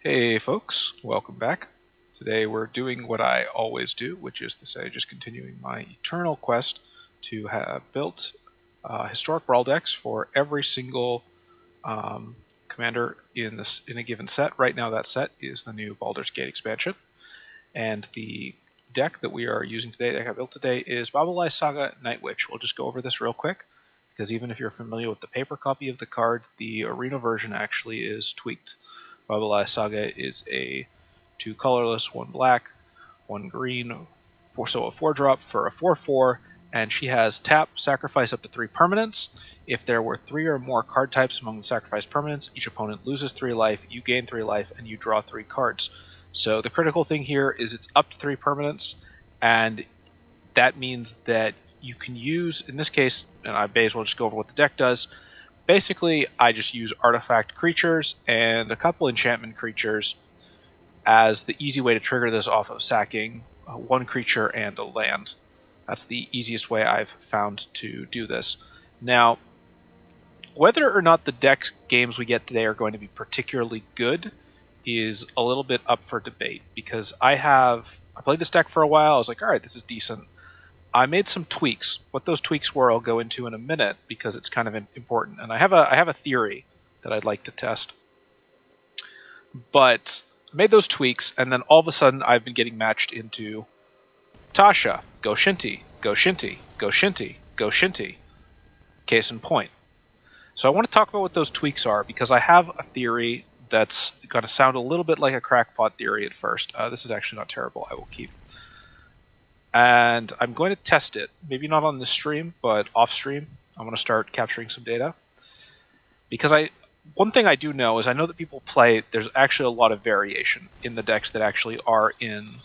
Hey folks, welcome back. Today we're doing what I always do, which is to say just continuing my eternal quest to have built historic Brawl decks for every single commander in a given set. Right now that set is the new Baldur's Gate expansion, and the deck that we are using today, that I built today, is Lysaga Night Witch. We'll just go over this real quick, because even if you're familiar with the paper copy of the card, the arena version actually is tweaked. Lysaga is a 2 colorless, 1 black, 1 green, so a 4-drop for a 4/4, and she has tap, sacrifice up to 3 permanents. If there were 3 or more card types among the sacrificed permanents, each opponent loses 3 life, you gain 3 life, and you draw 3 cards. So the critical thing here is it's up to 3 permanents, and that means that you can use, in this case, and I may as well just go over what the deck does. Basically, I just use artifact creatures and a couple enchantment creatures as the easy way to trigger this off of sacking 1 creature and a land. That's the easiest way I've found to do this. Now, whether or not the deck games we get today are going to be particularly good is a little bit up for debate, because I played this deck for a while. I was like, all right, this is decent. I made some tweaks. What those tweaks were, I'll go into in a minute, because it's kind of important. And I have a theory that I'd like to test. But I made those tweaks, and then all of a sudden I've been getting matched into Tasha, go Shinty, go Shinty, go Shinty, go Shinty. Case in point. So I want to talk about what those tweaks are, because I have a theory that's going to sound a little bit like a crackpot theory at first. This is actually not terrible. I will keep. And I'm going to test it, maybe not on this stream, but off stream. I'm going to start capturing some data. Because one thing I do know is I know that people play, there's actually a lot of variation in the decks that actually are in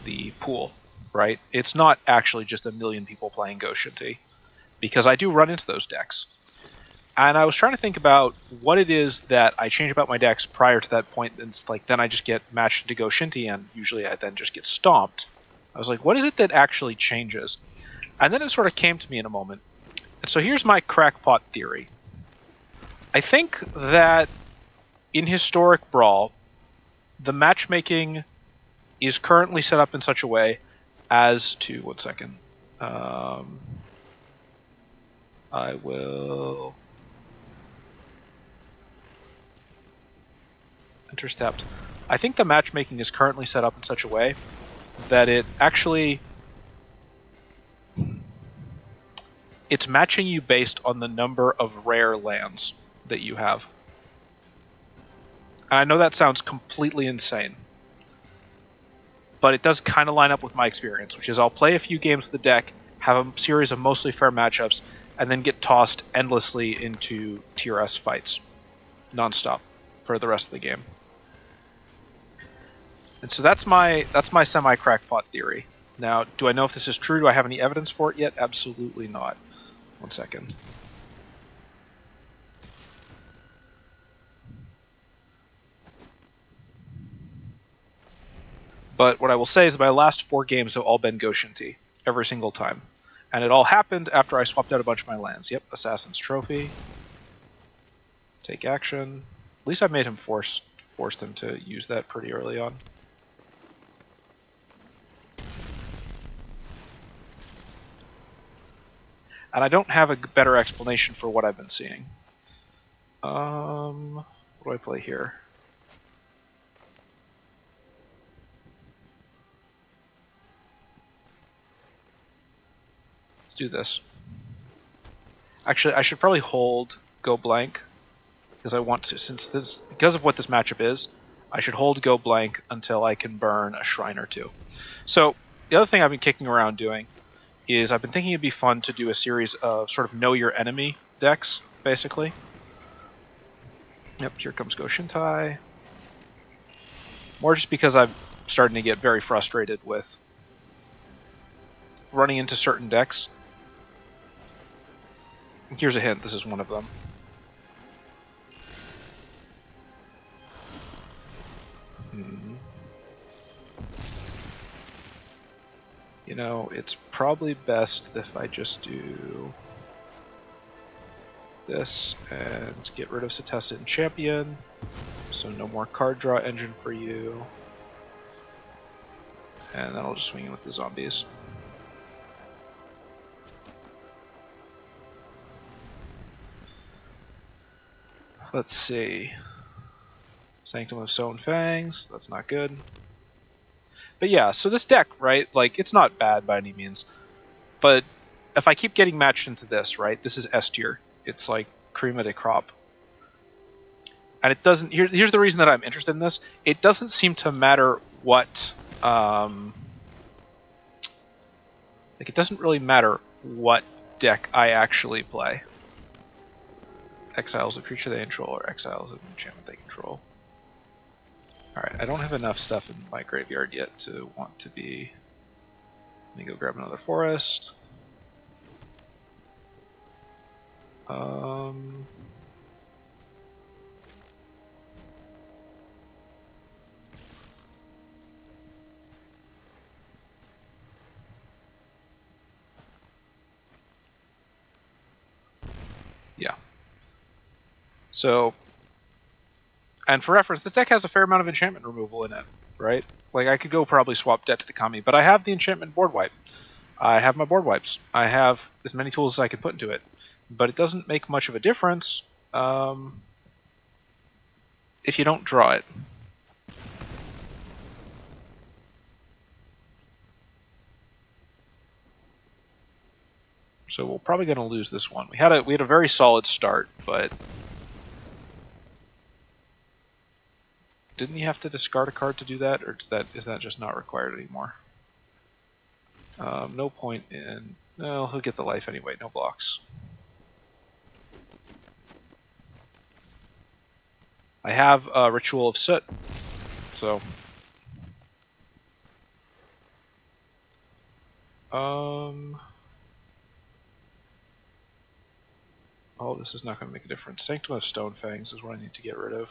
the pool, right? It's not actually just a million people playing Go Shinty, because I do run into those decks. And I was trying to think about what it is that I change about my decks prior to that point. And it's like, then I just get matched into Go Shinty, and usually I then just get stomped. I was like, what is it that actually changes? And then it sort of came to me in a moment. And so here's my crackpot theory. I think that in historic Brawl, the matchmaking is currently set up in such a way as to... One second. I will... Enter's tapped. I think the matchmaking is currently set up in such a way that it actually... It's matching you based on the number of rare lands that you have. And I know that sounds completely insane, but it does kind of line up with my experience, which is I'll play a few games with the deck, have a series of mostly fair matchups, and then get tossed endlessly into Tier S fights, nonstop, for the rest of the game. And so that's my semi-crackpot theory. Now, do I know if this is true? Do I have any evidence for it yet? Absolutely not. One second. But what I will say is that my last 4 games have all been Go Shinty, every single time. And it all happened after I swapped out a bunch of my lands. Yep, Assassin's Trophy. Take action. At least I made him forced him to use that pretty early on. And I don't have a better explanation for what I've been seeing. What do I play here? Let's do this. Actually, I should probably hold Go Blank, because I want to, because of what this matchup is, I should hold Go Blank until I can burn a shrine or 2. So, the other thing I've been kicking around doing is I've been thinking it'd be fun to do a series of sort of know your enemy decks, basically. Yep, here comes Go Shintai. More just because I'm starting to get very frustrated with running into certain decks. Here's a hint, this is one of them. You know, it's probably best if I just do this and get rid of Setessa and Champion. So no more card draw engine for you. And then I'll just swing in with the zombies. Let's see. Sanctum of Stone Fangs, that's not good. But yeah, so this deck, right, like, it's not bad by any means. But if I keep getting matched into this, right, this is S tier. It's like cream of the crop. And it doesn't, here's the reason that I'm interested in this. It doesn't seem to matter what, like, it doesn't really matter what deck I actually play. Exiles a creature they control, or exiles an enchantment they control. Alright, I don't have enough stuff in my graveyard yet to want to be... Let me go grab another forest. Yeah. So, and for reference, this deck has a fair amount of enchantment removal in it, right? Like, I could go probably swap Debt to the Kami, but I have the enchantment board wipe. I have my board wipes. I have as many tools as I can put into it. But it doesn't make much of a difference if you don't draw it. So we're probably going to lose this one. We had a very solid start, but didn't you have to discard a card to do that, or is that just not required anymore? No point in... No, he'll get the life anyway. No blocks. I have a Ritual of Soot, so... Oh, this is not going to make a difference. Sanctum of Stone Fangs is what I need to get rid of.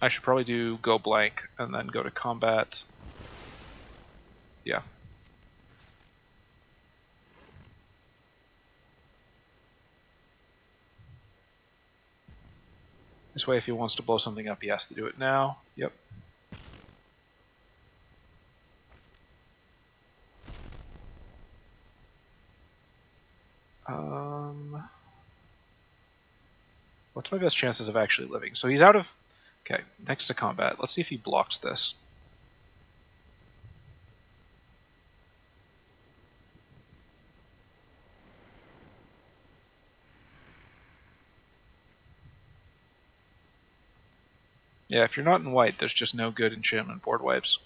I should probably do go blank and then go to combat. Yeah. This way, if he wants to blow something up, he has to do it now. Yep. What's my best chances of actually living? So he's out of... Okay, next to combat. Let's see if he blocks this. Yeah, if you're not in white, there's just no good enchantment board wipes.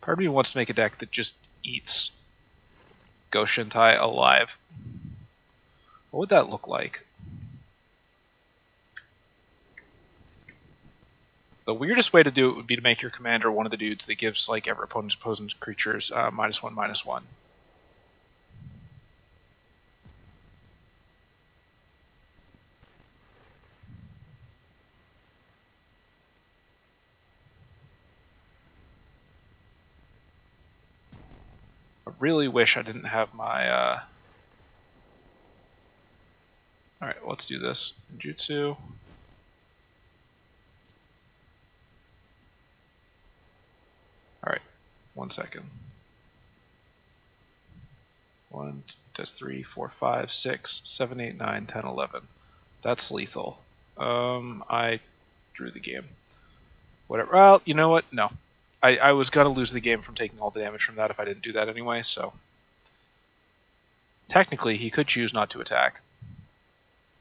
Part of me wants to make a deck that just eats Goshintai alive. What would that look like? The weirdest way to do it would be to make your commander one of the dudes that gives like every opponent's creatures -1/-1. I really wish I didn't have my... Alright, let's do this. Jutsu. Alright, 1 second. 1, 2, 3, 4, 5, 6, 7, 8, 9, 10, 11. That's lethal. I drew the game. Whatever. Well, you know what? No. I was going to lose the game from taking all the damage from that if I didn't do that anyway, so... Technically, he could choose not to attack.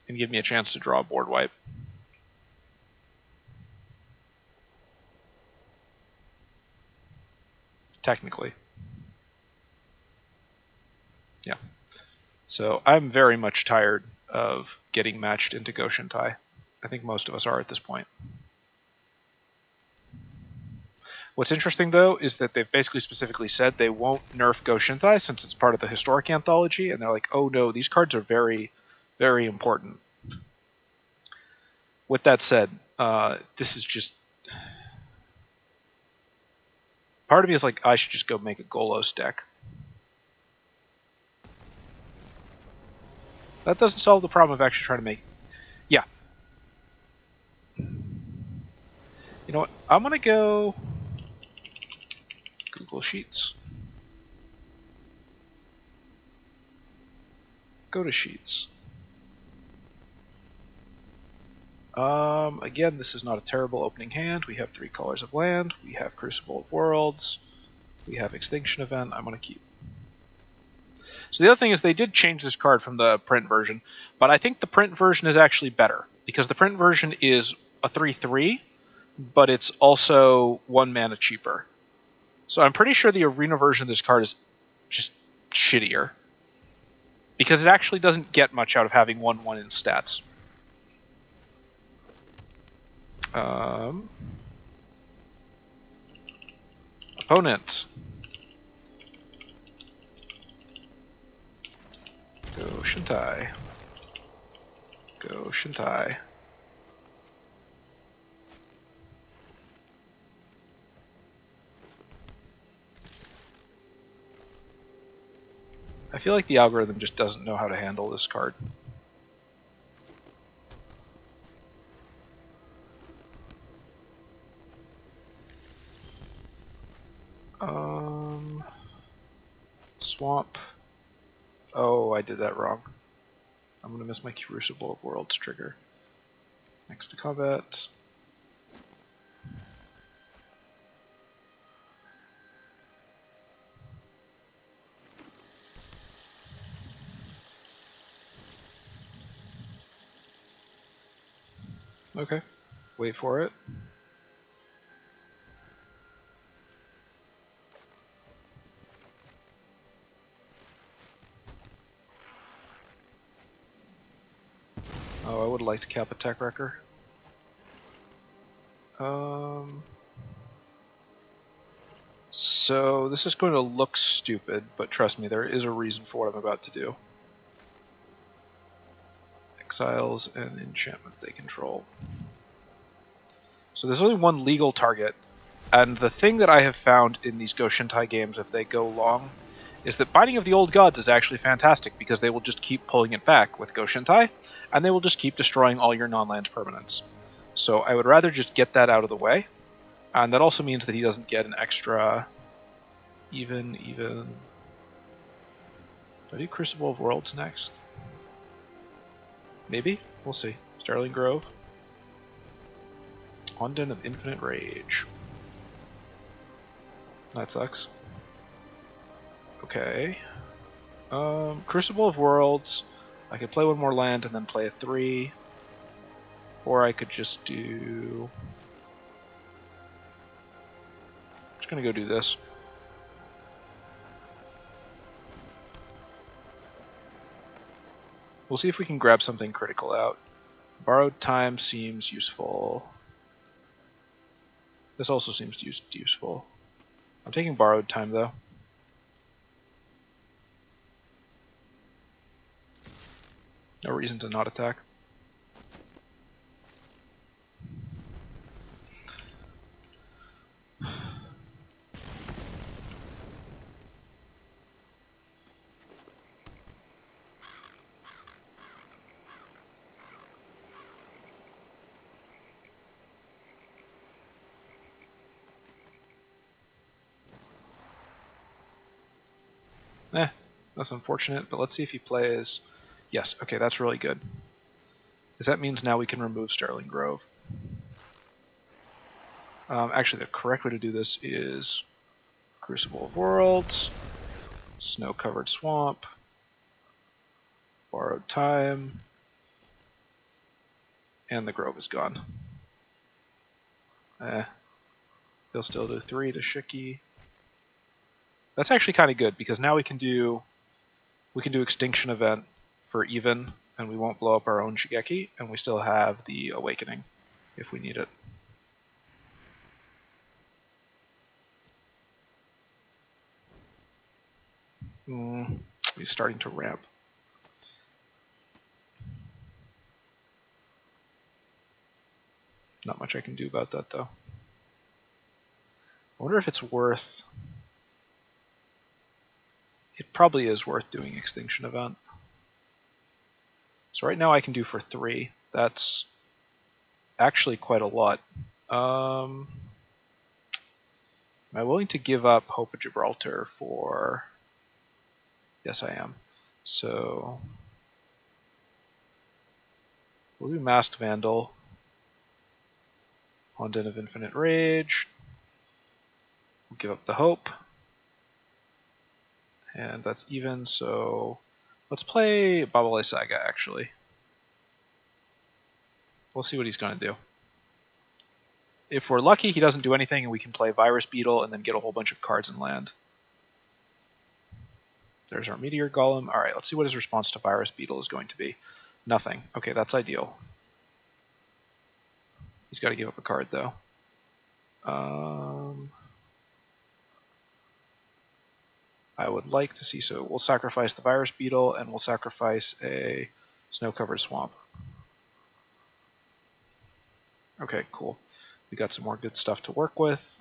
And give me a chance to draw a board wipe. Technically. Yeah. So I'm very much tired of getting matched into Goshintai. I think most of us are at this point. What's interesting, though, is that they've basically specifically said they won't nerf Go Shintai since it's part of the Historic Anthology, and they're like, oh no, these cards are very, very important. With that said, this is just... Part of me is like, I should just go make a Golos deck. That doesn't solve the problem of actually trying to make... Yeah. You know what? I'm going to go... Google Sheets. Go to Sheets. Again, this is not a terrible opening hand. We have 3 colors of land. We have Crucible of Worlds. We have Extinction Event. I'm going to keep. So the other thing is they did change this card from the print version, but I think the print version is actually better because the print version is a 3/3, but it's also 1 mana cheaper. So I'm pretty sure the arena version of this card is just shittier because it actually doesn't get much out of having 1/1 in stats. Opponent. Go Shintai. Go Shintai. I feel like the algorithm just doesn't know how to handle this card. Swamp. Oh, I did that wrong. I'm going to miss my Crucible of Worlds trigger. Next to combat. Okay, wait for it. Oh, I would like to cap a Tech Wrecker. So this is going to look stupid, but trust me, there is a reason for what I'm about to do. Exiles and enchantment they control. So there's only one legal target, and the thing that I have found in these Go Shintai games, if they go long, is that Binding of the Old Gods is actually fantastic because they will just keep pulling it back with Go Shintai, and they will just keep destroying all your non-land permanents. So I would rather just get that out of the way, and that also means that he doesn't get an extra even. Do I do Crucible of Worlds next? Maybe? We'll see. Sterling Grove. Onden of Infinite Rage. That sucks. Okay. Crucible of Worlds. I could play 1 more land and then play a 3. Or I could just do... I'm just gonna go do this. We'll see if we can grab something critical out. Borrowed Time seems useful. This also seems useful. I'm taking Borrowed Time, though. No reason to not attack. That's unfortunate, but let's see if he plays... Yes, okay, that's really good. Because that means now we can remove Sterling Grove. Actually, the correct way to do this is Crucible of Worlds, Snow-Covered Swamp, Borrowed Time, and the Grove is gone. He'll still do 3 to Shigeki. That's actually kind of good, because now we can do Extinction Event for even, and we won't blow up our own Shigeki, and we still have the Awakening if we need it. He's starting to ramp. Not much I can do about that, though. I wonder if it's worth... It probably is worth doing Extinction Event. So right now I can do for 3. That's actually quite a lot. Am I willing to give up Hope of Gibraltar for... Yes, I am. So we'll do Masked Vandal. Honden of Infinite Rage. We'll give up the Hope. And that's even, so let's play Baba Lysaga, actually. We'll see what he's going to do. If we're lucky, he doesn't do anything, and we can play Virus Beetle and then get a whole bunch of cards in land. There's our Meteor Golem. All right, let's see what his response to Virus Beetle is going to be. Nothing. Okay, that's ideal. He's got to give up a card, though. I would like to see, so we'll sacrifice the Virus Beetle, and we'll sacrifice a Snow-Covered Swamp. Okay, cool. We got some more good stuff to work with.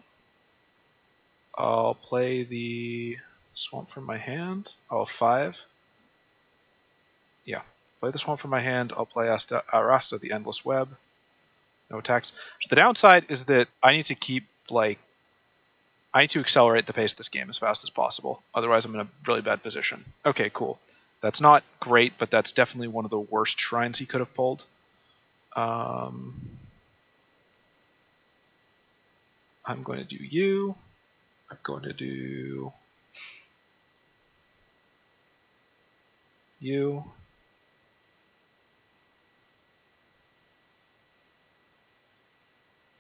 I'll play the Swamp from my hand. Oh, 5. Yeah, play the Swamp from my hand. I'll play Arasta, the Endless Web. No attacks. So the downside is that I need to keep, like, I need to accelerate the pace of this game as fast as possible. Otherwise, I'm in a really bad position. Okay, cool. That's not great, but that's definitely one of the worst shrines he could have pulled. I'm going to do you. I'm going to do you.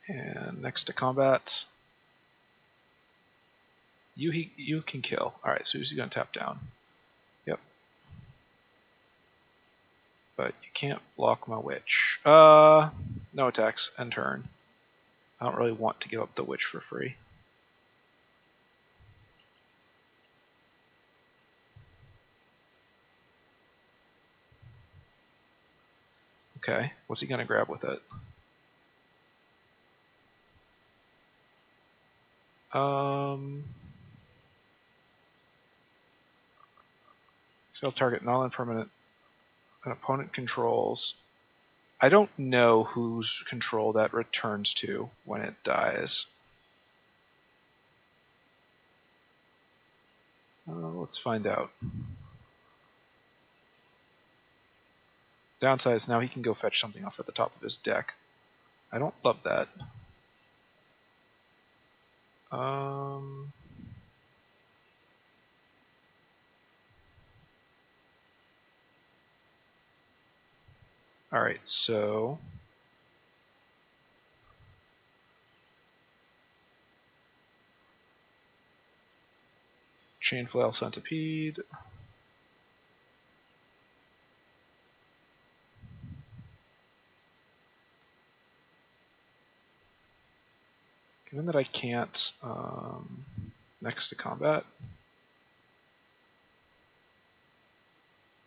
And next to combat. You can kill. Alright, so who's he going to tap down? Yep. But you can't block my witch. No attacks. End turn. I don't really want to give up the witch for free. Okay, what's he going to grab with it? So target null and permanent an opponent controls. I don't know whose control that returns to when it dies. Let's find out. Downside is now he can go fetch something off at the top of his deck. I don't love that. Alright, so Chainflail Centipede. Given that I can't next to combat,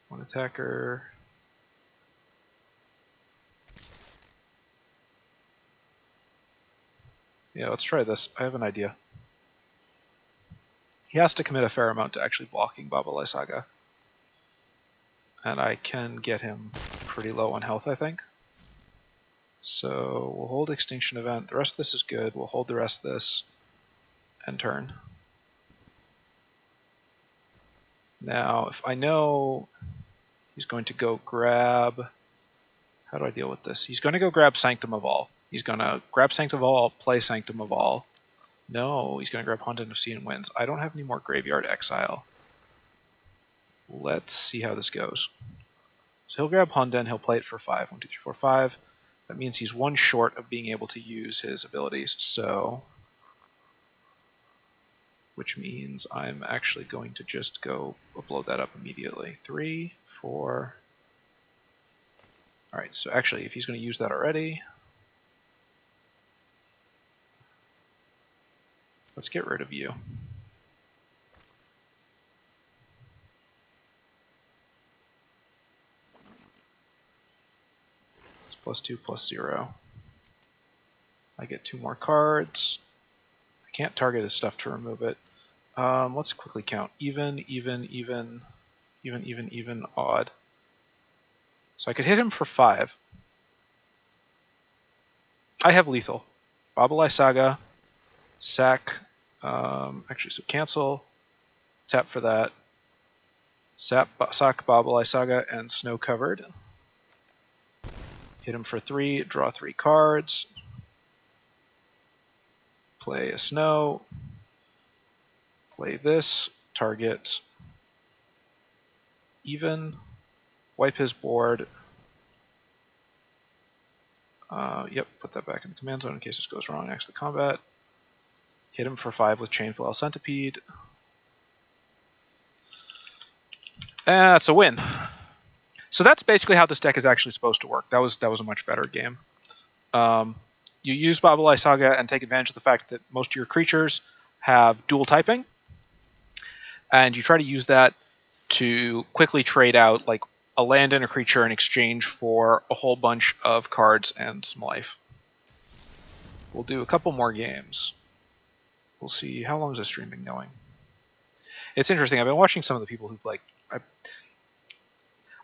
one attacker. Yeah, let's try this. I have an idea. He has to commit a fair amount to actually blocking Baba Lysaga. And I can get him pretty low on health, I think. So we'll hold Extinction Event. The rest of this is good. We'll hold the rest of this. End turn. Now, if I know he's going to go grab... How do I deal with this? He's going to go grab Sanctum of All. He's going to grab Sanctum of All, play Sanctum of All. No, he's going to grab Haunted of Sea and Winds. I don't have any more Graveyard Exile. Let's see how this goes. So he'll grab Honden, he'll play it for 5. 1, 2, 3, 4, 5. That means he's one short of being able to use his abilities, so... Which means I'm actually going to just go upload that up immediately. 3, 4... Alright, so actually, if he's going to use that already... Let's get rid of you. +2, +0. I get 2 more cards. I can't target his stuff to remove it. Let's quickly count. Even, odd. So I could hit him for 5. I have lethal. Lysaga, sack. Actually, so cancel. Tap for that. Sack Lysaga, and snow covered. Hit him for 3. Draw 3 cards. Play a snow. Play this. Target. Even. Wipe his board. Yep, put that back in the command zone in case this goes wrong. Exit the combat. Hit him for 5 with Chainflail Centipede. That's a win. So that's basically how this deck is actually supposed to work. That was a much better game. You use Lysaga and take advantage of the fact that most of your creatures have dual typing, and you try to use that to quickly trade out like a land and a creature in exchange for a whole bunch of cards and some life. We'll do a couple more games. We'll see how long is this stream been going. It's interesting. I've been watching some of the people who like.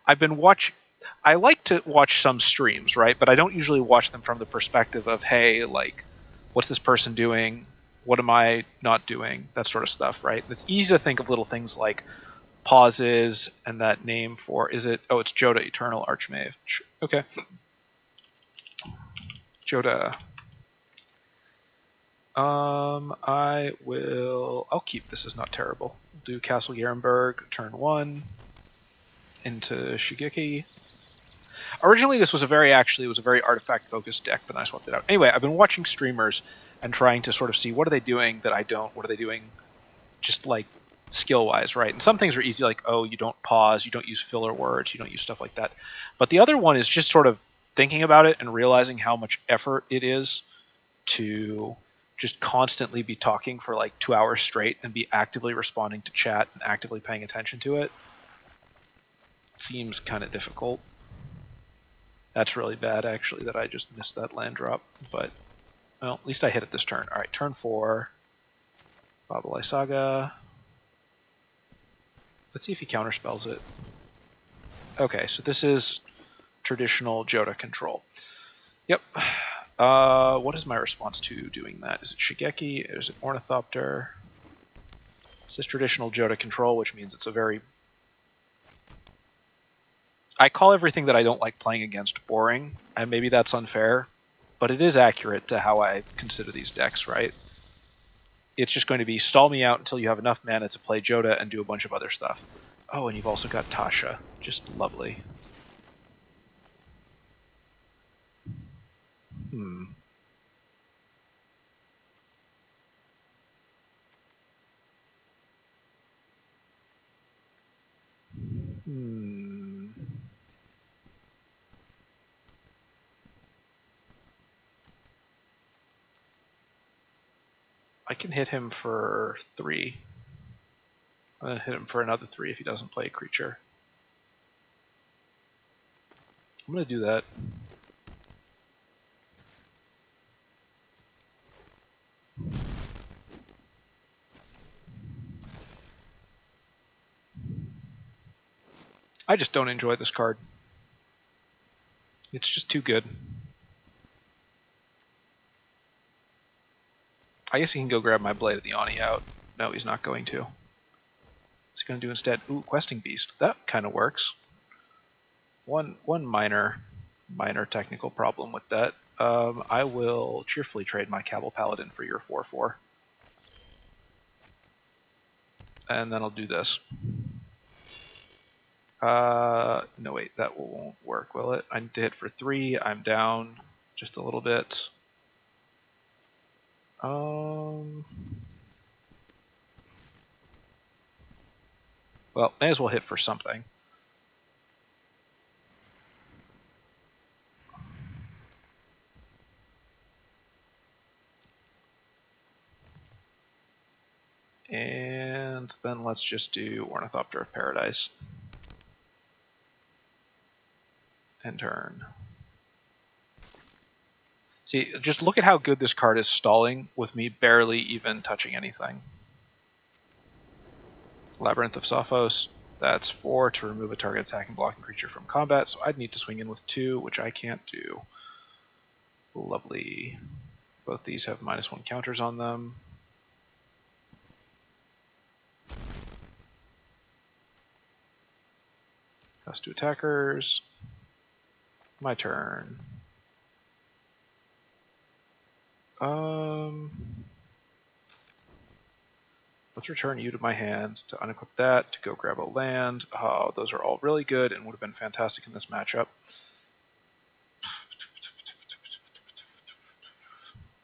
I like to watch some streams, right? But I don't usually watch them from the perspective of, hey, like, what's this person doing? What am I not doing? That sort of stuff, right? It's easy to think of little things like pauses and that name for, is it? Oh, it's Joda, Eternal Archmage. Okay. Joda. I'll keep this as not terrible. We'll do Castle Yarenburg, turn 1. Into Shigeki. Originally, this was a very artifact-focused deck, but then I swapped it out. Anyway, I've been watching streamers and trying to sort of see what are they doing that I don't, what are they doing just like skill-wise, right? And some things are easy, like, oh, you don't pause, you don't use filler words, you don't use stuff like that. But the other one is just sort of thinking about it and realizing how much effort it is to just constantly be talking for like 2 hours straight and be actively responding to chat and actively paying attention to it. Seems kind of difficult. That's really bad, actually, that I just missed that land drop. But, well, at least I hit it this turn. All right, turn 4. Lysaga. Let's see if he counterspells it. Okay, so this is traditional Joda control. Yep. What is my response to doing that? Is it Shigeki? Is it Ornithopter? This is traditional Joda control, which means it's a very... I call everything that I don't like playing against boring, and maybe that's unfair, but it is accurate to how I consider these decks, right? It's just going to be stall me out until you have enough mana to play Joda and do a bunch of other stuff. Oh, and you've also got Tasha. Just lovely. I can hit him for 3. And then hit him for another 3 if he doesn't play a creature. I'm going to do that. I just don't enjoy this card. It's just too good. I guess he can go grab my Blade of the Oni out. No, he's not going to. He's going to do instead, ooh, Questing Beast. That kind of works. One minor technical problem with that. I will cheerfully trade my Cabal Paladin for your 4/4. And then I'll do this. No wait, that won't work, will it? I need to hit for 3. I'm down just a little bit. Well, may as well hit for something. And then let's just do Ornithopter of Paradise. And turn. See, just look at how good this card is stalling with me barely even touching anything. Labyrinth of Sophos. That's 4 to remove a target attacking blocking creature from combat, so I'd need to swing in with 2, which I can't do. Lovely. Both these have -1 counters on them. Cost 2 attackers. My turn. Let's return you to my hand to unequip that, to go grab a land. Oh, those are all really good and would have been fantastic in this matchup.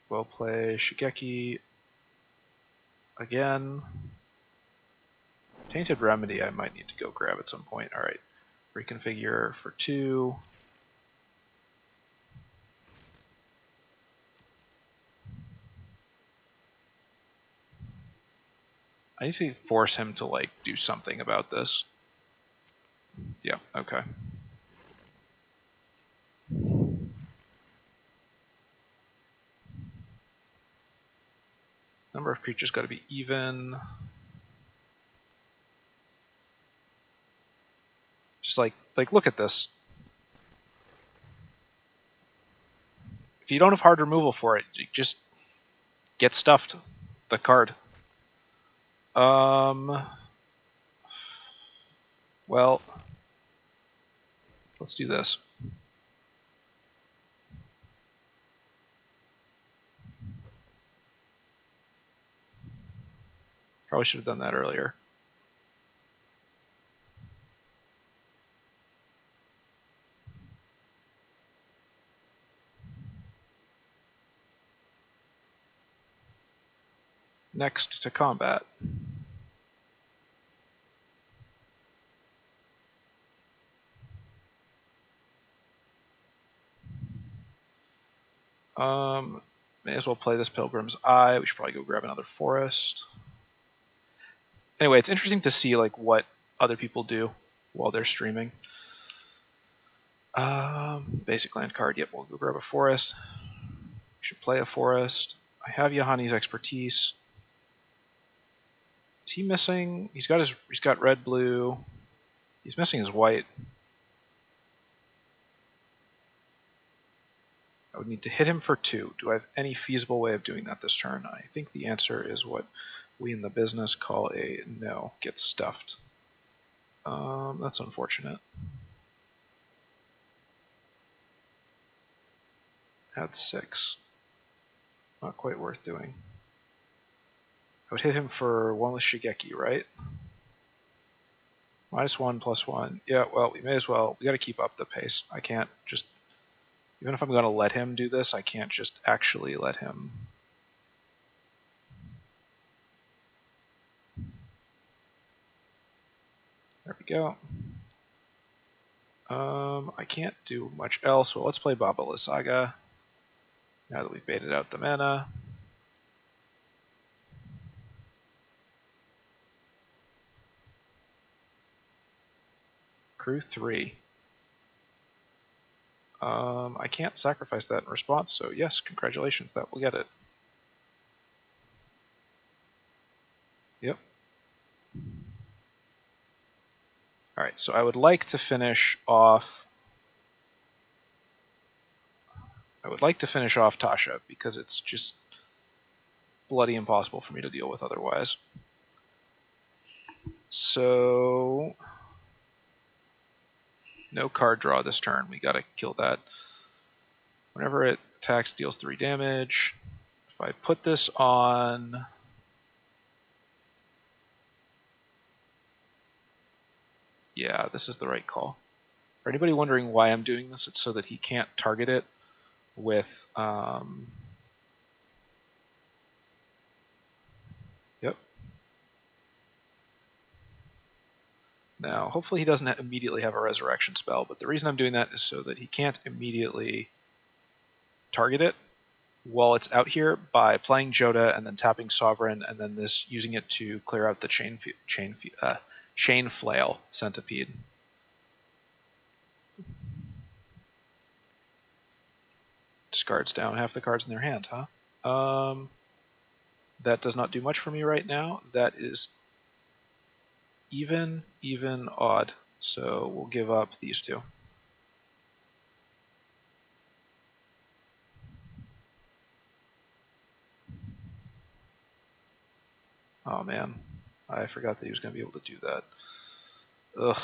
We'll play Shigeki again. Tainted Remedy I might need to go grab at some point. Alright, reconfigure for 2. I need to force him to, like, do something about this. Yeah, okay. Number of creatures got to be even. Just like look at this. If you don't have hard removal for it, you just get stuffed the card. Well, let's do this. Probably should have done that earlier. Next to combat. May as well play this Pilgrim's Eye. We should probably go grab another forest. Anyway, it's interesting to see like what other people do while they're streaming. Basic land card. Yep, we'll go grab a forest. We should play a forest. I have Yahani's expertise. Is he missing? He's got red, blue. He's missing his white. I would need to hit him for 2. Do I have any feasible way of doing that this turn? I think the answer is what we in the business call a no. Get stuffed. That's unfortunate. At 6. Not quite worth doing. I would hit him for 1 with Shigeki, right? -1, +1. Yeah, well, we may as well. We got to keep up the pace. I can't just... Even if I'm going to let him do this, I can't just actually let him... There we go. I can't do much else. Well, let's play Baba Lysaga. Now that we've baited out the mana. Crew 3. I can't sacrifice that in response, so yes, congratulations, that will get it. Yep. Alright, so I would like to finish off... Tasha, because it's just bloody impossible for me to deal with otherwise. So... No card draw this turn. We gotta kill that. Whenever it attacks, deals 3 damage. If I put this on... Yeah, this is the right call. For anybody wondering why I'm doing this, it's so that he can't target it with... Yep. Now, hopefully he doesn't immediately have a resurrection spell, but the reason I'm doing that is so that he can't immediately target it while it's out here by playing Joda and then tapping Sovereign and then this using it to clear out the Chainflail Centipede. Discards down half the cards in their hand, huh? That does not do much for me right now. That is even, odd. So we'll give up these two. Oh man, I forgot that he was going to be able to do that. Ugh.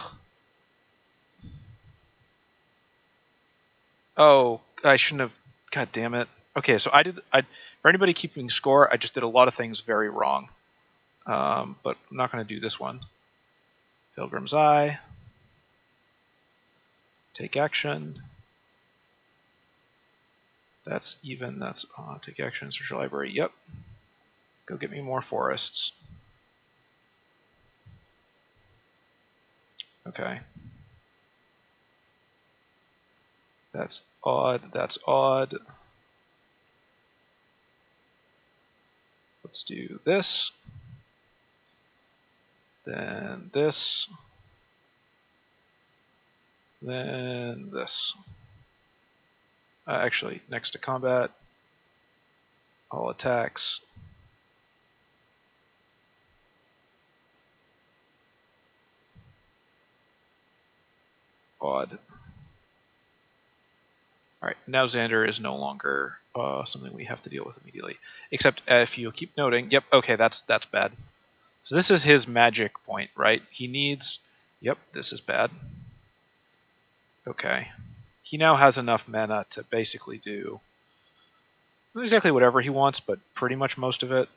Oh, I shouldn't have. God damn it. Okay, so for anybody keeping score, I just did a lot of things very wrong. But I'm not going to do this one. Pilgrim's Eye. Take action. That's even. That's take action. Search your library. Yep. Go get me more forests. Okay. That's odd. That's odd. Let's do this. Then this. Then this. Actually, next to combat. All attacks. Odd. Alright, now Xander is no longer something we have to deal with immediately. Except if you keep noting, yep, okay, that's bad. So this is his magic point, right? He needs, yep, this is bad. Okay. He now has enough mana to basically do not exactly whatever he wants, but pretty much most of it.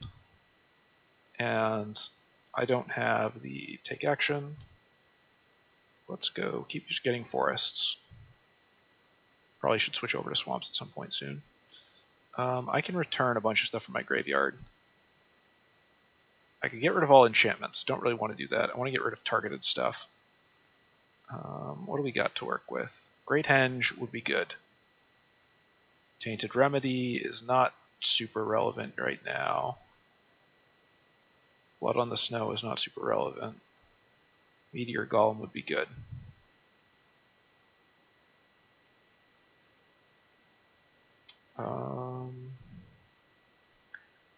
And I don't have the take action. Let's go keep just getting forests. Probably should switch over to swamps at some point soon. I can return a bunch of stuff from my graveyard. I could get rid of all enchantments. Don't really want to do that. I want to get rid of targeted stuff. What do we got to work with? Great Henge would be good. Tainted Remedy is not super relevant right now. Blood on the Snow is not super relevant. Meteor Golem would be good.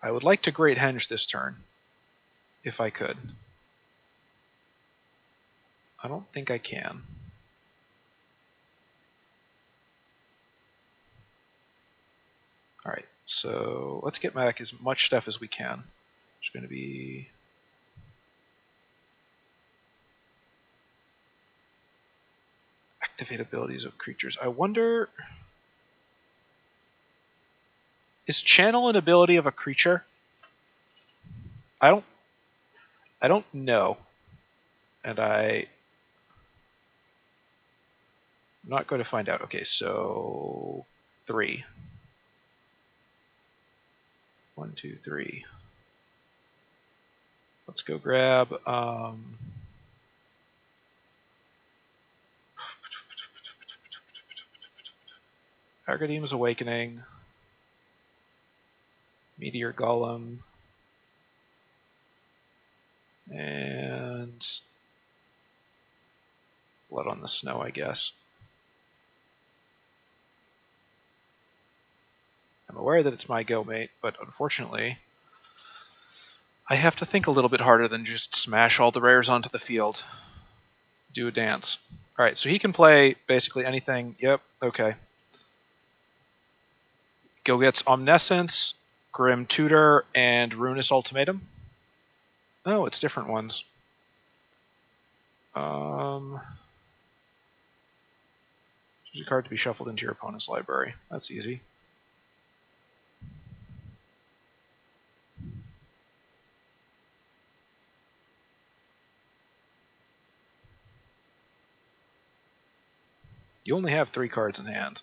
I would like to Great Henge this turn, if I could. I don't think I can. Alright, so let's get back as much stuff as we can. There's going to be... activate abilities of creatures. I wonder... Is channel an ability of a creature? I don't know. And I'm not going to find out. Okay, so 3. 1, 2, 3. Let's go grab Argadeem's Awakening, Meteor Golem, and Blood on the Snow, I guess. I'm aware that it's my go, mate, but unfortunately, I have to think a little bit harder than just smash all the rares onto the field. Do a dance. Alright, so he can play basically anything. Yep, okay. Go gets Omniscience, Grim Tutor, and Ruinous Ultimatum. Oh, it's different ones. Choose a card to be shuffled into your opponent's library. That's easy. You only have 3 cards in hand.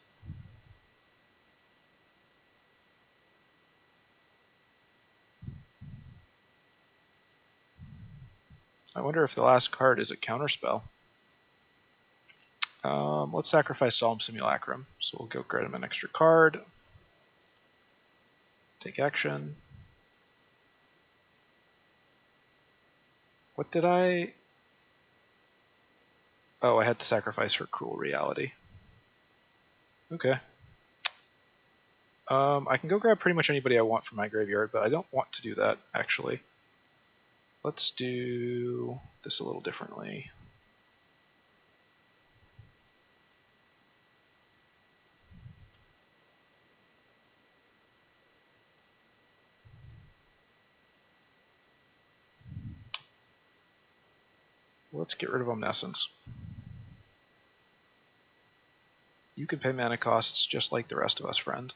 I wonder if the last card is a counterspell. Let's sacrifice Solemn Simulacrum. So we'll go grab him an extra card. Take action. What did I... Oh, I had to sacrifice her Cruel Reality. Okay. I can go grab pretty much anybody I want from my graveyard, but I don't want to do that, actually. Let's do this a little differently. Let's get rid of Omniscience. You can pay mana costs just like the rest of us, friend.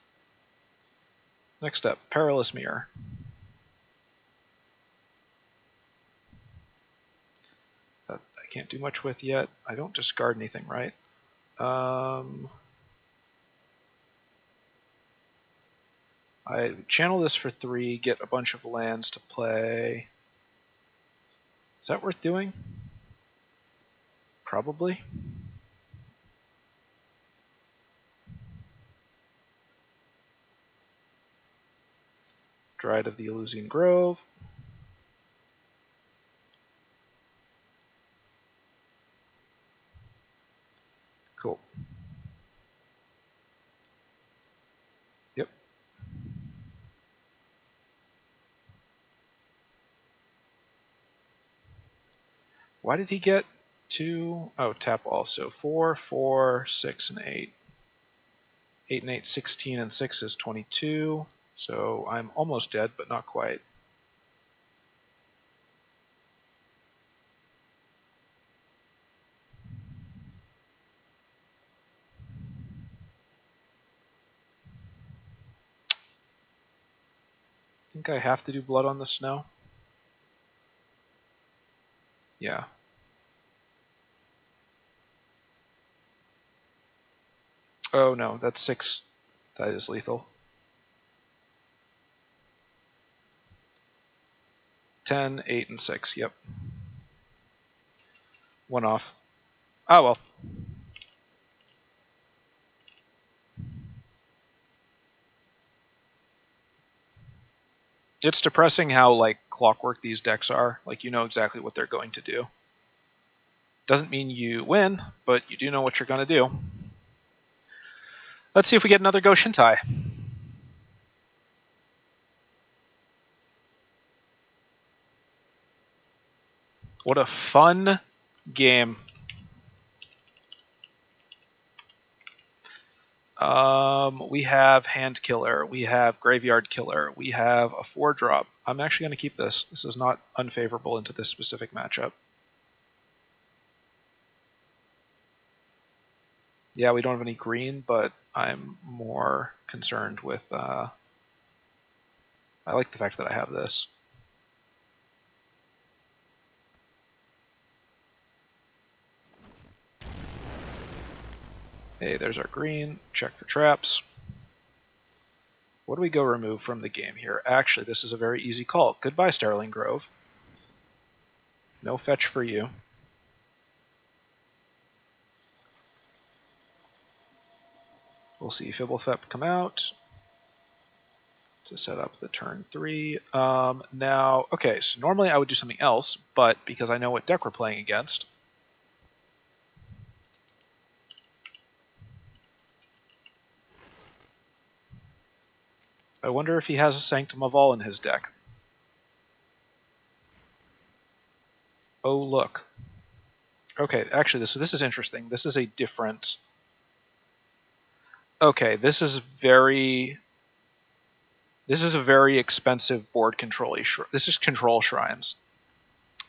Next up, Perilous Myr. That I can't do much with yet. I don't discard anything, right? I channel this for 3, get a bunch of lands to play. Is that worth doing? Probably. Dryad of the Eleusine Grove. Cool. Yep. Why did he get 2? Oh, tap also. 4, 4, 6, and 8. 8 and 8, 16, and 6 is 22. So I'm almost dead, but not quite. I think I have to do Blood on the Snow. Yeah. Oh no, that's 6. That is lethal. 10, 8, and 6. Yep. 1 off. Oh well. It's depressing how like clockwork these decks are. Like you know exactly what they're going to do. Doesn't mean you win, but you do know what you're going to do. Let's see if we get another Go Shintai. What a fun game. We have Hand Killer, we have Graveyard Killer, we have a 4-drop. I'm actually going to keep this. This is not unfavorable into this specific matchup. Yeah, we don't have any green, but I'm more concerned with... I like the fact that I have this. Hey, there's our green. Check for traps. What do we go remove from the game here? Actually, this is a very easy call. Goodbye, Starling Grove. No fetch for you. We'll see Fibblethep come out to set up the turn 3. Now, okay, so normally I would do something else, but because I know what deck we're playing against, I wonder if he has a Sanctum of All in his deck. Oh, look. Okay, actually, this is interesting. This is a different... Okay, this is a very expensive board control. This is Control Shrines.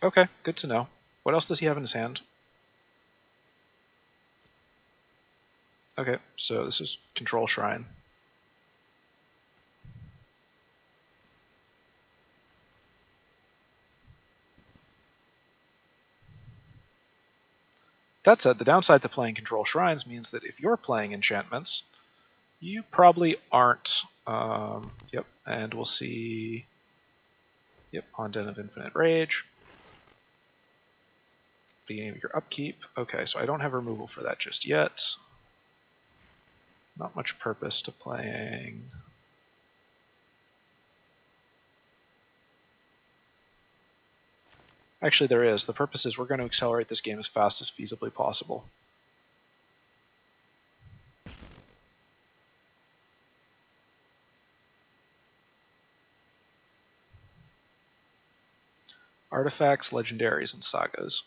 Okay, good to know. What else does he have in his hand? Okay, so this is Control Shrine. That said, the downside to playing Control Shrines means that if you're playing enchantments, you probably aren't. Yep, and we'll see. Yep, on Den of Infinite Rage. Beginning of your upkeep. Okay, so I don't have removal for that just yet. Not much purpose to playing. Actually, there is. The purpose is we're going to accelerate this game as fast as feasibly possible. Artifacts, legendaries, and sagas.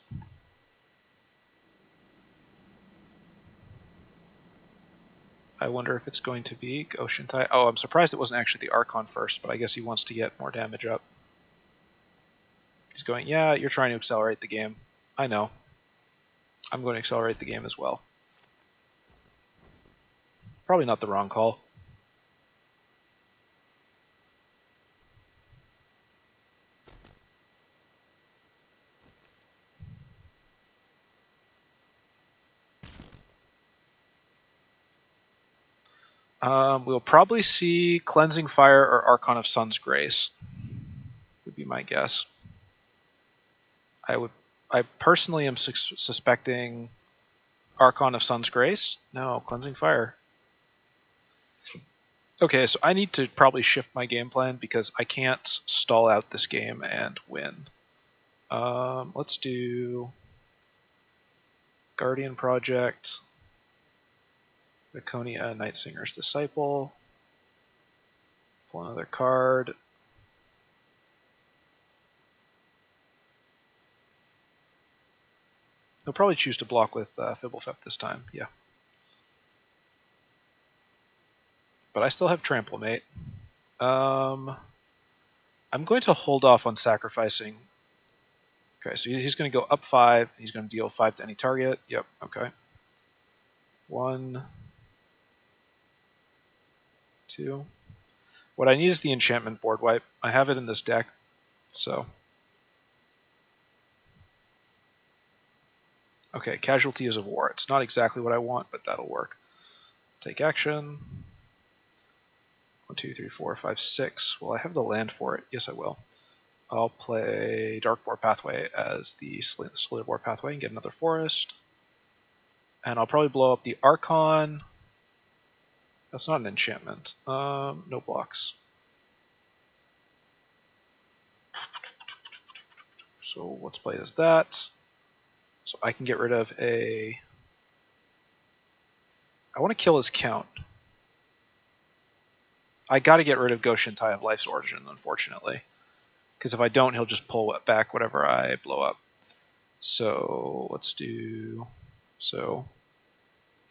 I wonder if it's going to be Goshintai. Oh, I'm surprised it wasn't actually the Archon first, but I guess he wants to get more damage up. He's going, yeah, you're trying to accelerate the game. I know. I'm going to accelerate the game as well. Probably not the wrong call. We'll probably see Cleansing Fire or Archon of Sun's Grace. Would be my guess. I personally am suspecting Archon of Sun's Grace. No, Cleansing Fire. Okay, so I need to probably shift my game plan because I can't stall out this game and win. Let's do Guardian Project, Laconia, Night Singer's Disciple. Pull another card. He'll probably choose to block with Fibblefep this time, yeah. But I still have Trample Mate. I'm going to hold off on sacrificing. Okay, so he's going to go up 5. He's going to deal 5 to any target. Yep, okay. 1, 2. What I need is the enchantment board wipe. I have it in this deck, so. Okay, Casualties of War. It's not exactly what I want, but that'll work. Take action. 1, 2, 3, 4, 5, 6. Will I have the land for it? Yes, I will. I'll play Darkboar Pathway as the Slitherboar Pathway and get another forest. And I'll probably blow up the Archon. That's not an enchantment. No blocks. So let's play as that. So I can get rid of a... I want to kill his count. I got to get rid of Goshintai of Life's Origin, unfortunately. Because if I don't, he'll just pull back whatever I blow up. So let's do... So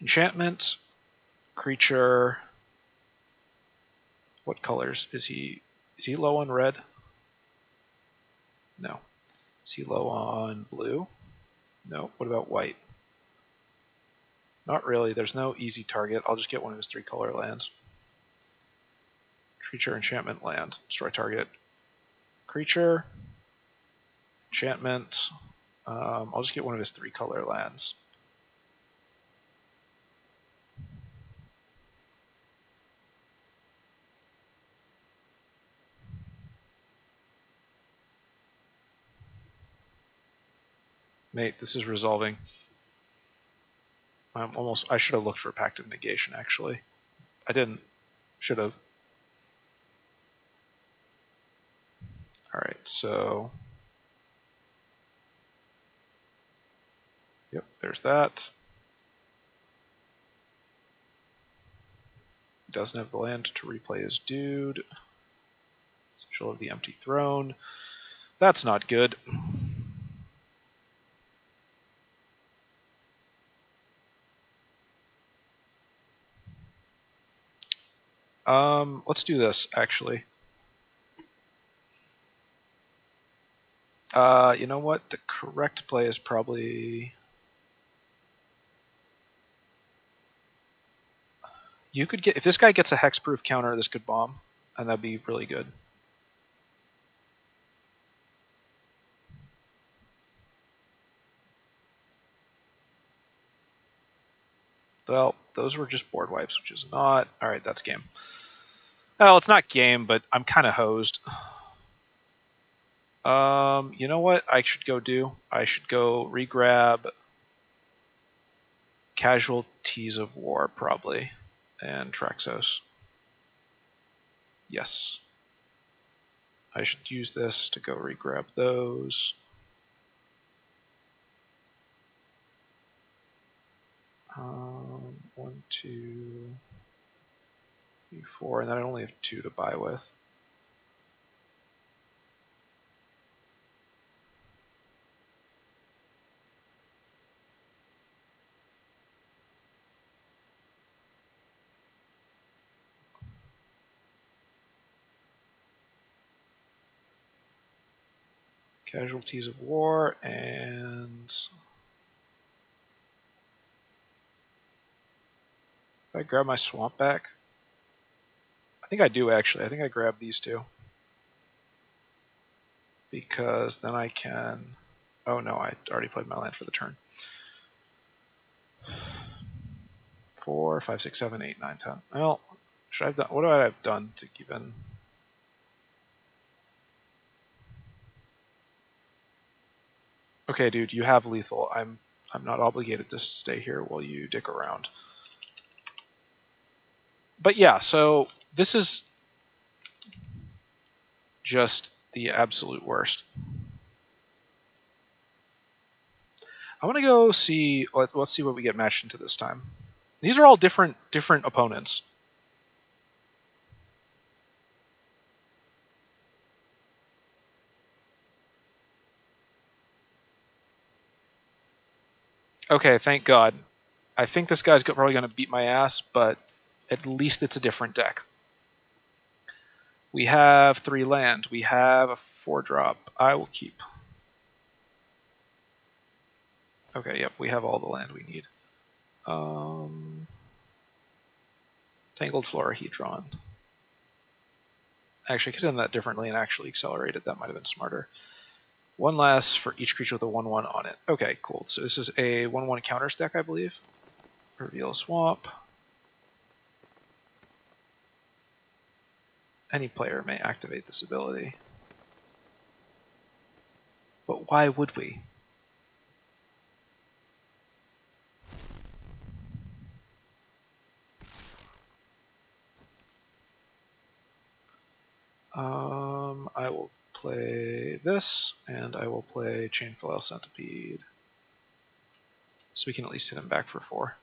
enchantment, creature... What colors is he? Is he low on red? No. Is he low on blue? No. What about white? Not really. There's no easy target. I'll just get one of his 3 color lands. Creature, enchantment, land. Destroy target. Creature, enchantment. I'll just get one of his 3 color lands. Mate, this is resolving. I should have looked for Pact of Negation, actually. I didn't. Should have. Alright, so... Yep, there's that. He doesn't have the land to replay his dude. Sigil of the Empty Throne. That's not good. Let's do this, actually. You know what? The correct play is probably... You could get... If this guy gets a hexproof counter, this could bomb, and that'd be really good. Well, those were just board wipes, which is not... Alright, that's game. Well, it's not game, but I'm kind of hosed. You know what I should go do? I should go regrab Casualties of War, probably, and Traxos. Yes. I should use this to go regrab those. One, 2, 3, 4, and then I only have 2 to buy with. Casualties of War, and if I grab my swamp back, I think I do actually. I think I grab these two. Because then I can, oh no, I already played my land for the turn. 4, 5, 6, 7, 8, 9, 10. Well, should I have done, what do I have done to even? Okay, dude, you have lethal. I'm not obligated to stay here while you dick around. But yeah, so this is just the absolute worst. I want to go see. Let's see what we get matched into this time. These are all different opponents. Okay, thank God. I think this guy's probably going to beat my ass, but at least it's a different deck. We have 3 land. We have a 4-drop. I will keep. Okay, yep, we have all the land we need. Tangled Florahedron. Actually, I could have done that differently and actually accelerate it. That might have been smarter. 1 less for each creature with a 1/1 on it. Okay, cool. So this is a 1/1 counter deck, I believe. Reveal Swamp. Any player may activate this ability. But why would we? I will play this, and I will play Chainflail Centipede. So we can at least hit him back for 4.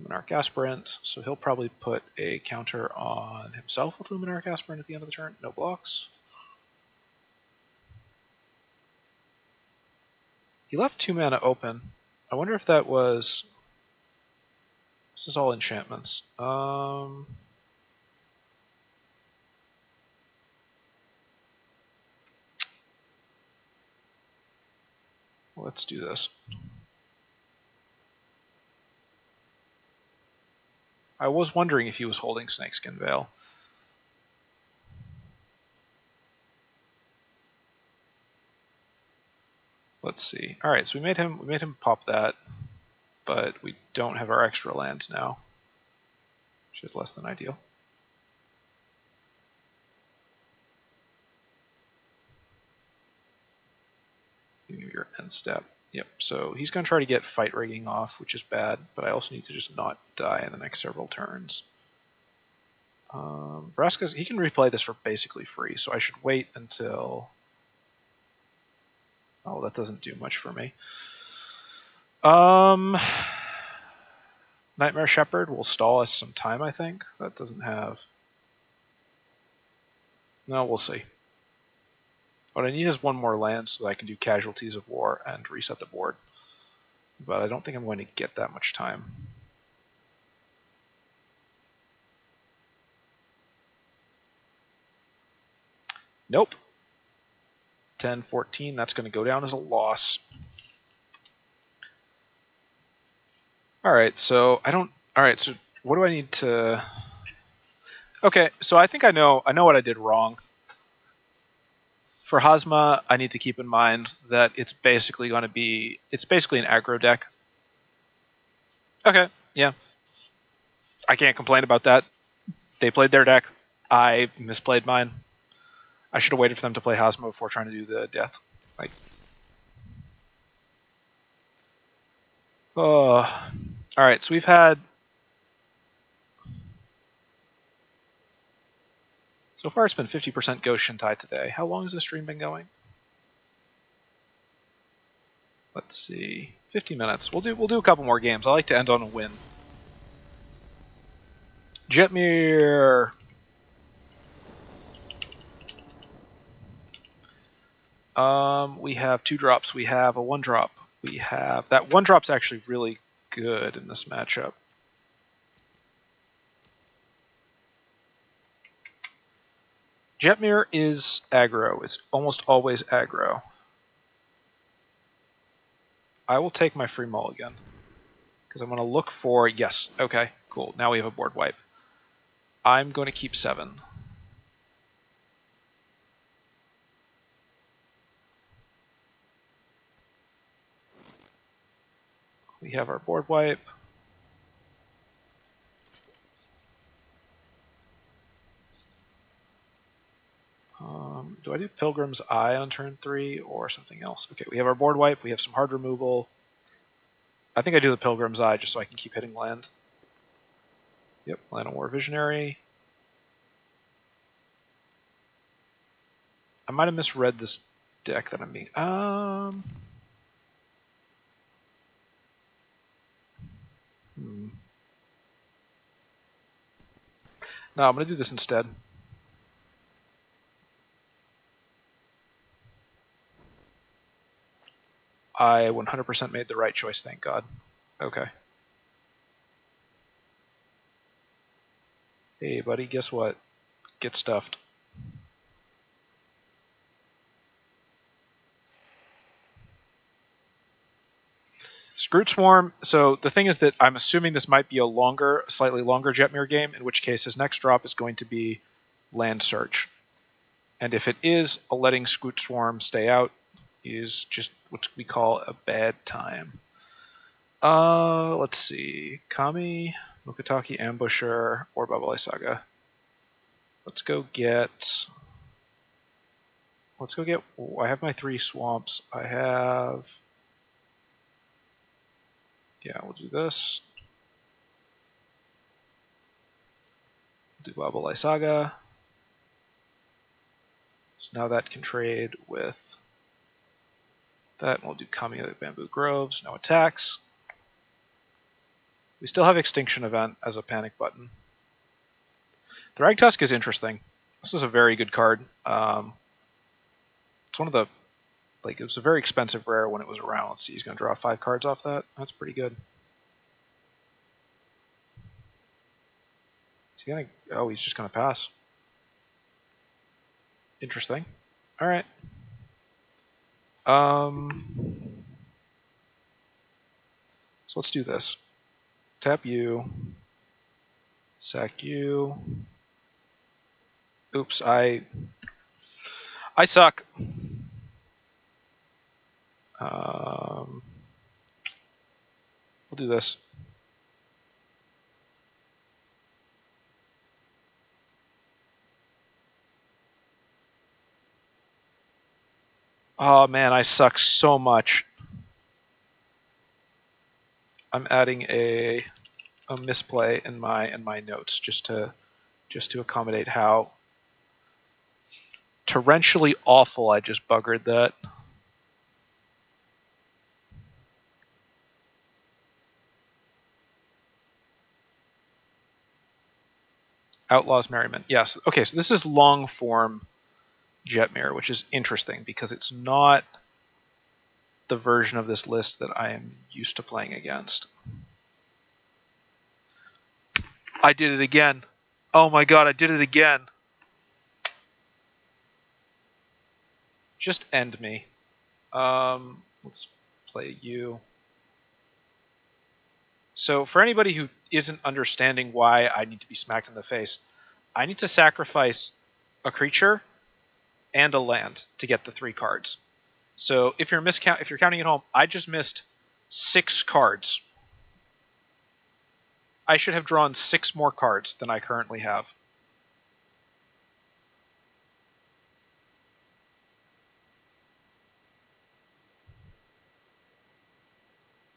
Luminarch Aspirant, so he'll probably put a counter on himself with Luminarch Aspirant at the end of the turn. No blocks. He left 2 mana open. I wonder if that was... This is all enchantments. Let's do this. I was wondering if he was holding Snakeskin Veil. Let's see. All right, so we made him pop that, but we don't have our extra lands now, which is less than ideal. Give me your end step. Yep. So he's going to try to get Fight Rigging off, which is bad, but I also need to just not die in the next several turns. Vraska, he can replay this for basically free, so I should wait until... Oh, that doesn't do much for me. Nightmare Shepherd will stall us some time, I think. That doesn't have... No, we'll see. What I need is 1 more land so that I can do Casualties of War and reset the board. But I don't think I'm going to get that much time. Nope. 10-14, that's going to go down as a loss. Alright, so I don't... Alright, so what do I need to... Okay, so I think I know what I did wrong. For Hazma, I need to keep in mind that it's basically going to be... It's basically an aggro deck. Okay, yeah. I can't complain about that. They played their deck. I misplayed mine. I should have waited for them to play Hazma before trying to do the death. Like... Oh... Alright, so we've had... So far it's been 50% Ghost Shintai today. How long has this stream been going? Let's see. 50 minutes. We'll do a couple more games. I like to end on a win. Jetmir! We have 2 drops. We have a 1-drop. We have... That 1-drop's actually really good in this matchup. Jetmir is aggro. It's almost always aggro. I will take my free mulligan. Because I'm going to look for... Yes. Okay. Cool. Now we have a board wipe. I'm going to keep 7. We have our board wipe. Do I do Pilgrim's Eye on turn 3 or something else? Okay, we have our board wipe. We have some hard removal. I think I do the Pilgrim's Eye just so I can keep hitting land. Yep, Land of War Visionary. I might have misread this deck that I'm being... No, I'm going to do this instead. I 100% made the right choice, thank God. Okay. Hey, buddy, guess what? Get stuffed. Scroot Swarm, so the thing is that I'm assuming this might be a longer, slightly longer Jetmir game, in which case his next drop is going to be Land Search. And if it is, a letting Scroot Swarm stay out is just what we call a bad time. Let's see. Kami, Mukotai Ambusher, or Lysaga. Let's go get... I have my 3 swamps. I have... Yeah, we'll do this. Do Lysaga. So now that can trade with that, and we'll do Kami of the Bamboo Groves. No attacks. We still have Extinction Event as a panic button. Thragtusk is interesting. This is a very good card. It's one of the... Like, it was a very expensive rare when it was around. Let's see, he's going to draw 5 cards off that. That's pretty good. Is he going to... Oh, he's just going to pass. Interesting. All right. So let's do this. Tap you. Sack you. Oops, I suck. We'll do this. Oh man, I suck so much. I'm adding a misplay in my notes just to accommodate how torrentially awful I just buggered that. Outlaws Merriment. Yes. Okay, so this is long form Jetmir, which is interesting because it's not the version of this list that I am used to playing against. I did it again. Oh my god, I did it again. Just end me. Let's play you. So for anybody who isn't understanding why I need to be smacked in the face, I need to sacrifice a creature and a land to get the 3 cards. So if you're counting at home, I just missed 6 cards. I should have drawn 6 more cards than I currently have.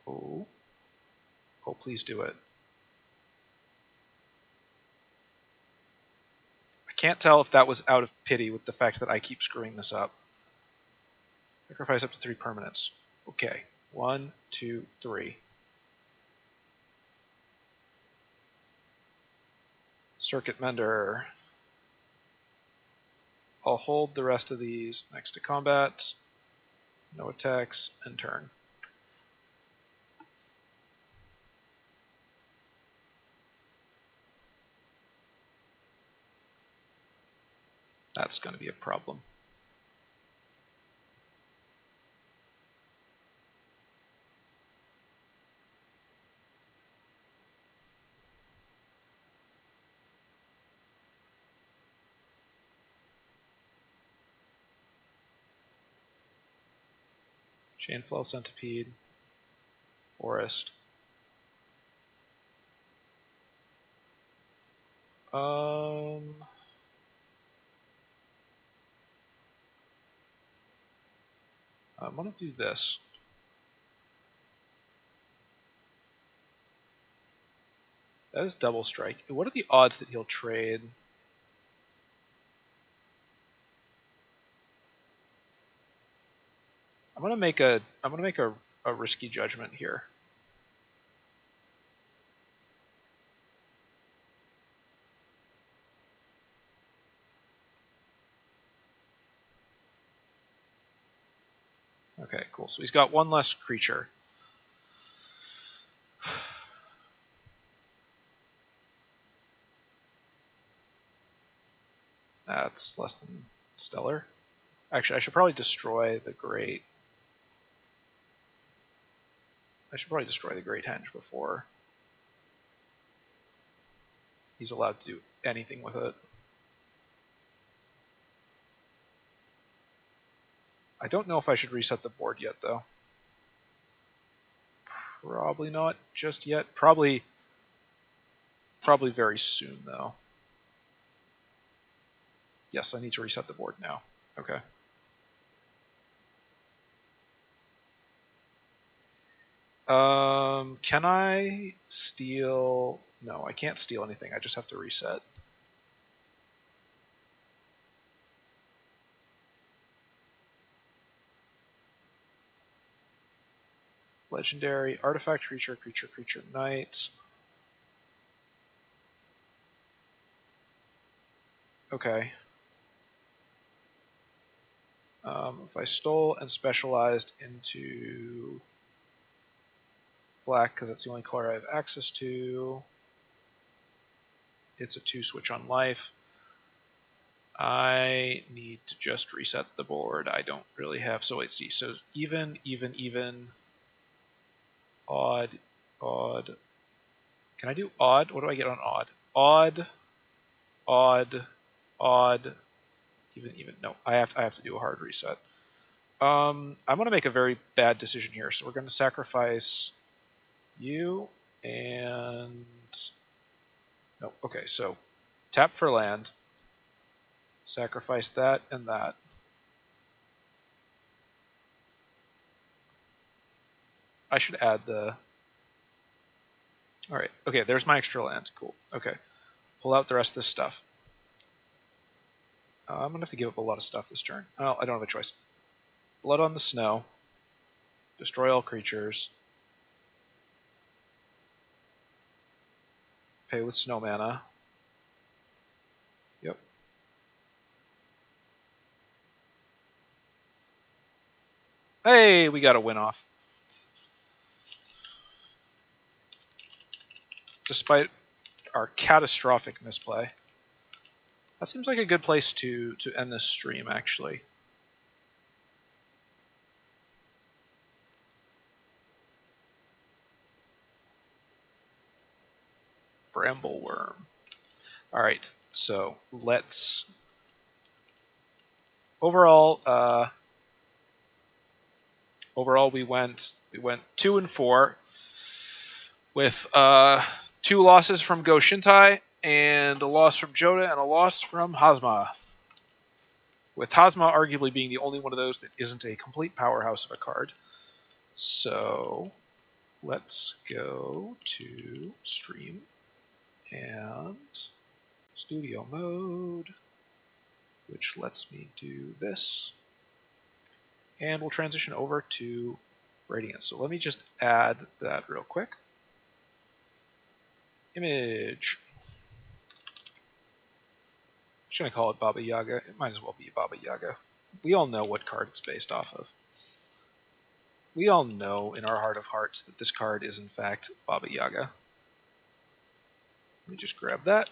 Oh. Oh, please do it. I can't tell if that was out of pity with the fact that I keep screwing this up. Sacrifice up to 3 permanents. Okay. 1, 2, 3. Circuit Mender. I'll hold the rest of these next to combat. No attacks, and turn. That's going to be a problem. Chainflail Centipede, Forest. I want to do this. That is double strike. What are the odds that he'll trade? I'm gonna make a risky judgment here. Okay, cool. So he's got one less creature. That's less than stellar. Actually, I should probably destroy the Great. I should probably destroy the Great Henge before he's allowed to do anything with it. I don't know if I should reset the board yet, though. Probably not just yet. Probably very soon, though. Yes, I need to reset the board now. Okay. Can I steal? No, I can't steal anything. I just have to reset. Legendary, artifact, creature, knight. Okay. If I stole and specialized into black, because that's the only color I have access to, it's a 2 switch on life. I need to just reset the board. I don't really have, so wait, see, so even, odd. Can I do odd? What do I get on odd? Odd, even. No, I have to do a hard reset. I'm going to make a very bad decision here. So we're going to sacrifice you and... No, okay, so tap for land. Sacrifice that and that. I should add the... Alright, okay, there's my extra land. Cool, okay. Pull out the rest of this stuff. I'm going to have to give up a lot of stuff this turn. Oh, I don't have a choice. Blood on the Snow. Destroy all creatures. Pay with snow mana. Yep. Hey, we got a win off. Despite our catastrophic misplay. That seems like a good place to end this stream, actually. Brambleworm. Alright, so let's... Overall, we went 2-4 with 2 losses from Go Shintai and a loss from Joda and a loss from Hazma. With Hazma arguably being the only one of those that isn't a complete powerhouse of a card. So let's go to stream and studio mode, which lets me do this. And we'll transition over to Radiant. So let me just add that real quick. Image. I'm just going to call it Baba Yaga. It might as well be Baba Yaga. We all know what card it's based off of. We all know in our heart of hearts that this card is in fact Baba Yaga. Let me just grab that,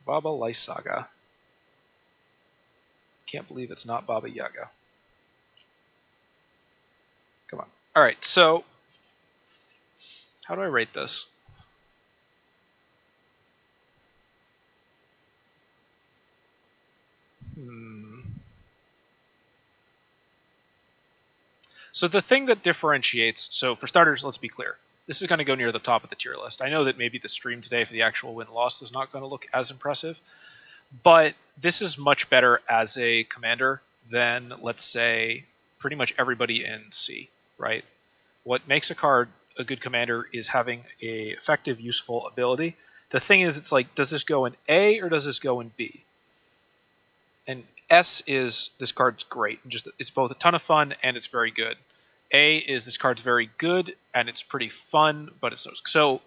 Baba Lysaga. Can't believe it's not Baba Yaga. Come on. Alright, so how do I rate this? So the thing that differentiates, so for starters, let's be clear. This is going to go near the top of the tier list. I know that maybe the stream today for the actual win-loss is not going to look as impressive, but this is much better as a commander than, let's say, pretty much everybody in C, right? What makes a card a good commander is having a effective, useful ability. The thing is, it's like, does this go in A or does this go in B? And S is, this card's great. It's both a ton of fun and it's very good. A is, this card's very good and it's pretty fun, but it's so.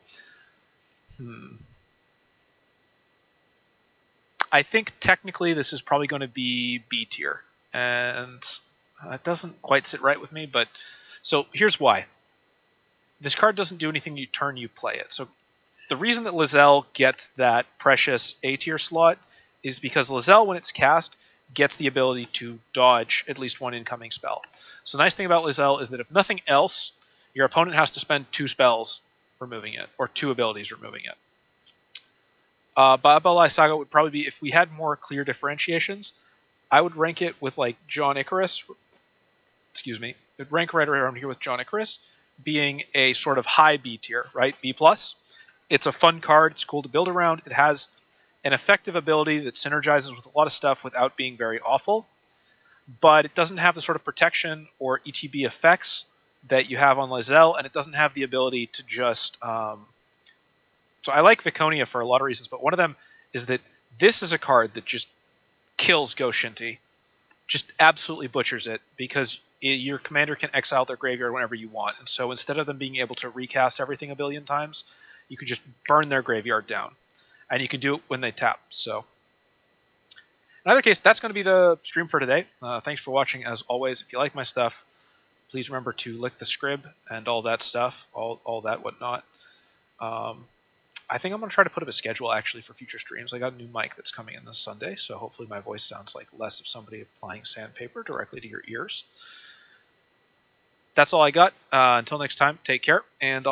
I think technically this is probably going to be B tier, and it doesn't quite sit right with me. But so here's why. This card doesn't do anything you turn you play it. So the reason that Lizelle gets that precious A tier slot is because Lizelle, when it's cast, gets the ability to dodge at least one incoming spell. So the nice thing about Lizelle is that if nothing else, your opponent has to spend 2 spells removing it, or 2 abilities removing it. Baba Lysaga would probably be, if we had more clear differentiations, I would rank it with like John Icarus. Excuse me. It would rank right around here with John Icarus, being a sort of high B tier, right? B+. It's a fun card. It's cool to build around. It has an effective ability that synergizes with a lot of stuff without being very awful, but it doesn't have the sort of protection or ETB effects that you have on Lizelle, and it doesn't have the ability to just... So I like Viconia for a lot of reasons, but one of them is that this is a card that just kills Go Shinty. Just absolutely butchers it, because your commander can exile their graveyard whenever you want. And so instead of them being able to recast everything a billion times, you can just burn their graveyard down. And you can do it when they tap. So in either case, that's going to be the stream for today. Thanks for watching, as always. If you like my stuff, please remember to lick the scrib and all that stuff, all that whatnot. I think I'm going to try to put up a schedule, actually, for future streams. I got a new mic that's coming in this Sunday, so hopefully my voice sounds like less of somebody applying sandpaper directly to your ears. That's all I got. Until next time, take care, and